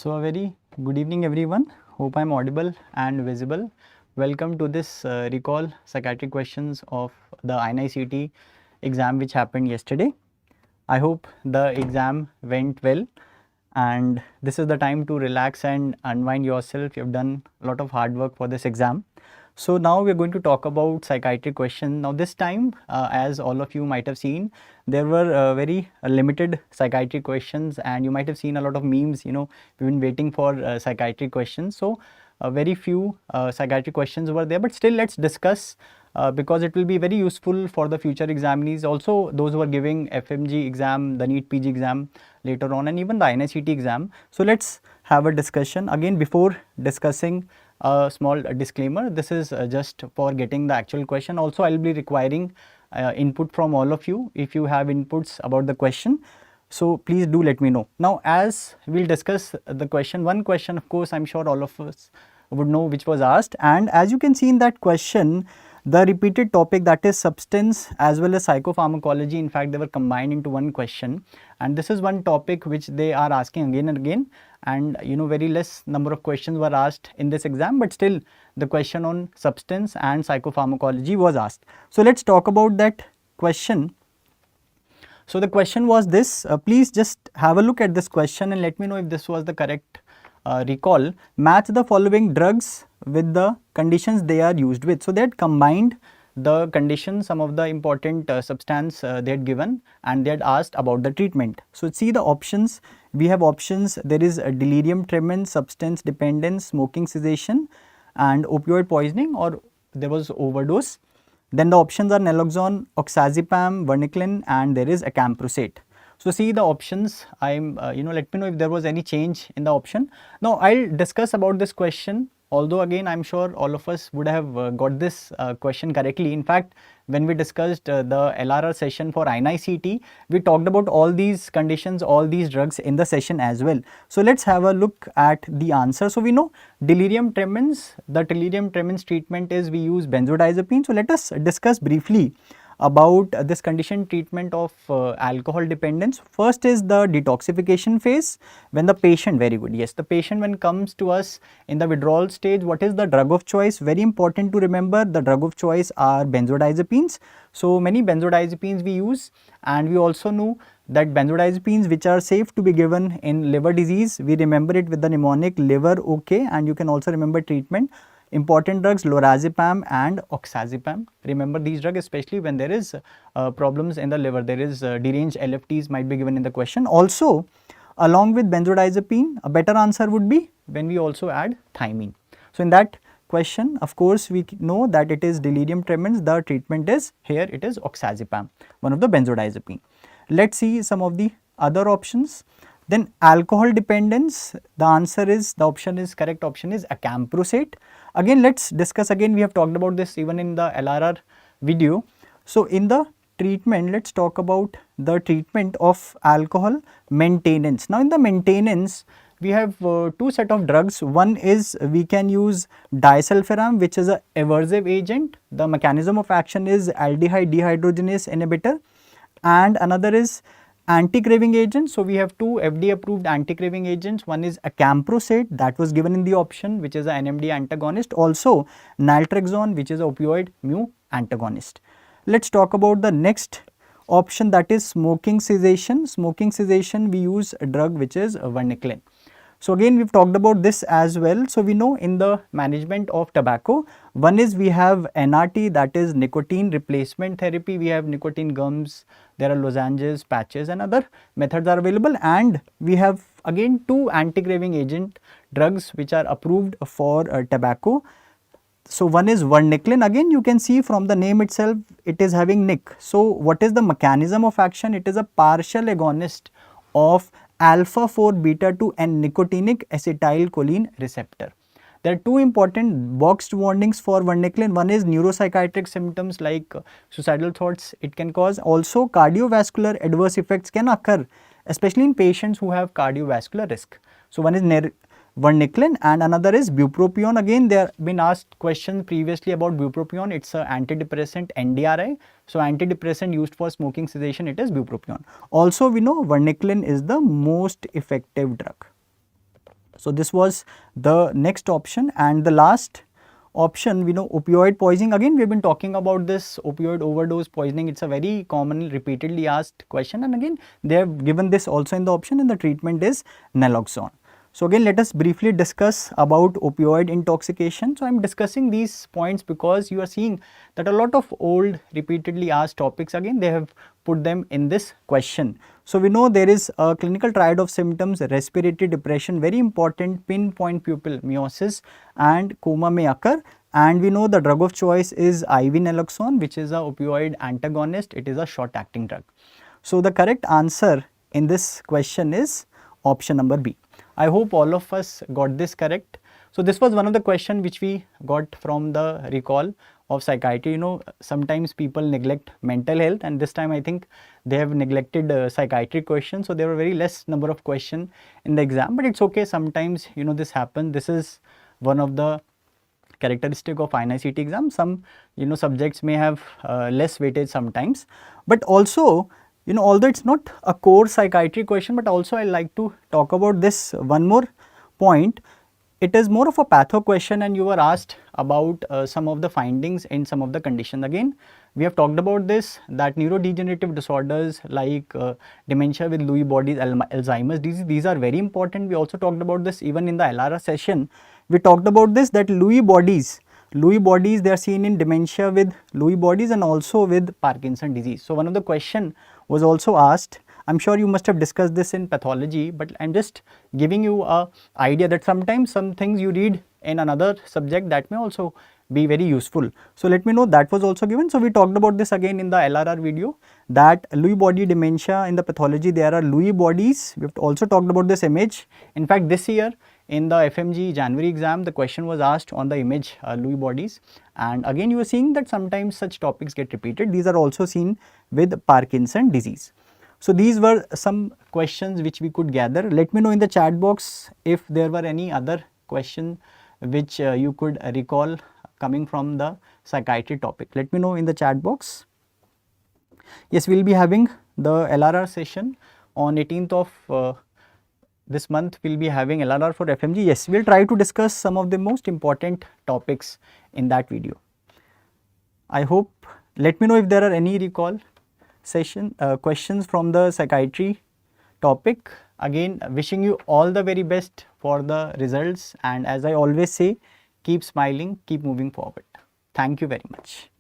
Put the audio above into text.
So a very good evening everyone. Hope I am audible and visible. Welcome to this recall psychiatric questions of the INI-CET exam which happened yesterday. I hope the exam went well and this is the time to relax and unwind yourself. You have done a lot of hard work for this exam. So now we are going to talk about psychiatric question. Now this time, as all of you might have seen, there were very limited psychiatric questions, and you might have seen a lot of memes. We've been waiting for psychiatric questions. So very few psychiatric questions were there, but still let's discuss because it will be very useful for the future examinees. Also those who are giving FMG exam, the NEET PG exam later on, and even the INI-CET exam. So let's have a discussion. Again, before discussing, a small disclaimer, this is just for getting the actual question. Also I will be requiring input from all of you if you have inputs about the question. So please do let me know. Now as we will discuss the question, one question of course I am sure all of us would know which was asked, and as you can see in that question, the repeated topic, that is substance as well as psychopharmacology, in fact they were combined into one question, and this is one topic which they are asking again and again, and very less number of questions were asked in this exam, but still the question on substance and psychopharmacology was asked. So let's talk about that question. So the question was this, please just have a look at this question and let me know if this was the correct recall. Match the following drugs with the conditions they are used with. So they had combined the conditions, some of the important substance they had given, and they had asked about the treatment. So see the options, we have options, there is a delirium tremens, substance dependence, smoking cessation and opioid poisoning, or there was overdose. Then the options are naloxone, oxazepam, varenicline, and there is acamprosate. So see the options, I'm let me know if there was any change in the option. Now I'll discuss about this question, although again I'm sure all of us would have got this question correctly. In fact, when we discussed the LRR session for INI-CET, we talked about all these conditions, all these drugs in the session as well. So let's have a look at the answer. So we know delirium tremens, the delirium tremens treatment is we use benzodiazepine. So let us discuss briefly about this condition treatment of alcohol dependence. First is the detoxification phase, when the patient, very good, yes, the patient when comes to us in the withdrawal stage, what is the drug of choice? Very important to remember, the drug of choice are benzodiazepines. So many benzodiazepines we use, and we also know that benzodiazepines which are safe to be given in liver disease, we remember it with the mnemonic liver OK, and you can also remember treatment. Important drugs lorazepam and oxazepam. Remember these drugs, especially when there is problems in the liver, there is deranged LFTs might be given in the question. Also along with benzodiazepine, a better answer would be when we also add thiamine. So in that question, of course we know that it is delirium tremens, the treatment is here, it is oxazepam, one of the benzodiazepine. Let's see some of the other options. Then alcohol dependence, the answer is, the option is, correct option is acamprosate. Again let's discuss, again we have talked about this even in the LRR video. So in the treatment, let's talk about the treatment of alcohol maintenance. Now in the maintenance, we have two set of drugs. One is we can use disulfiram, which is a aversive agent. The mechanism of action is aldehyde dehydrogenase inhibitor, and another is anti-craving agents. So we have two FDA approved anti-craving agents. One is acamprosate, that was given in the option, which is an NMDA antagonist. Also naltrexone, which is an opioid mu antagonist. Let's talk about the next option, that is smoking cessation. Smoking cessation, we use a drug which is varenicline. So again we've talked about this as well. So we know in the management of tobacco, one is we have NRT, that is nicotine replacement therapy. We have nicotine gums, there are lozenges, patches, and other methods are available, and we have again two anti-craving agent drugs which are approved for tobacco. So one is varenicline, again you can see from the name itself it is having nic. So what is the mechanism of action? It is a partial agonist of alpha 4 beta 2 and nicotinic acetylcholine receptor. There are two important boxed warnings for varenicline. One is neuropsychiatric symptoms like suicidal thoughts it can cause. Also cardiovascular adverse effects can occur, especially in patients who have cardiovascular risk. So one is varenicline and another is bupropion. Again there have been asked questions previously about bupropion. It's an antidepressant NDRI. So antidepressant used for smoking cessation, it is bupropion. Also we know varenicline is the most effective drug. So this was the next option, and the last option, we know opioid poisoning. Again, we have been talking about this opioid overdose poisoning. It's a very common repeatedly asked question, and again they have given this also in the option, and the treatment is naloxone. So again, let us briefly discuss about opioid intoxication. So I am discussing these points because you are seeing that a lot of old repeatedly asked topics, again they have put them in this question. So we know there is a clinical triad of symptoms: respiratory depression, very important, pinpoint pupil miosis, and coma may occur. And we know the drug of choice is IV naloxone, which is a opioid antagonist. It is a short acting drug. So the correct answer in this question is option number B. I hope all of us got this correct. So this was one of the questions which we got from the recall of psychiatry. You know, sometimes people neglect mental health, and this time I think they have neglected psychiatry questions. So there were very less number of questions in the exam, but it's okay. Sometimes, you know, this happens. This is one of the characteristic of INI-CET exam. Some, you know, subjects may have less weightage sometimes, but also, you know, although it's not a core psychiatry question, but also I like to talk about this one more point. It is more of a patho question, and you were asked about some of the findings in some of the conditions. Again, we have talked about this, that neurodegenerative disorders like dementia with Lewy bodies, Alzheimer's disease, these are very important. We also talked about this even in the LRR session. We talked about this, that Lewy bodies they are seen in dementia with Lewy bodies and also with Parkinson disease. So one of the question was also asked. I am sure you must have discussed this in pathology, but I am just giving you a idea that sometimes some things you read in another subject that may also be very useful. So let me know, that was also given. So we talked about this again in the LRR video, that Lewy body dementia in the pathology, there are Lewy bodies. We have also talked about this image. In fact, this year in the FMG January exam, the question was asked on the image Lewy bodies, and again you are seeing that sometimes such topics get repeated. These are also seen with Parkinson disease. So these were some questions which we could gather. Let me know in the chat box if there were any other question which you could recall coming from the psychiatry topic. Let me know in the chat box. Yes, we will be having the LRR session on 18th of this month. We will be having LRR for FMG. Yes, we will try to discuss some of the most important topics in that video. I hope, let me know if there are any recall session questions from the psychiatry topic. Again, wishing you all the very best for the results, and as I always say, keep smiling, keep moving forward. Thank you very much.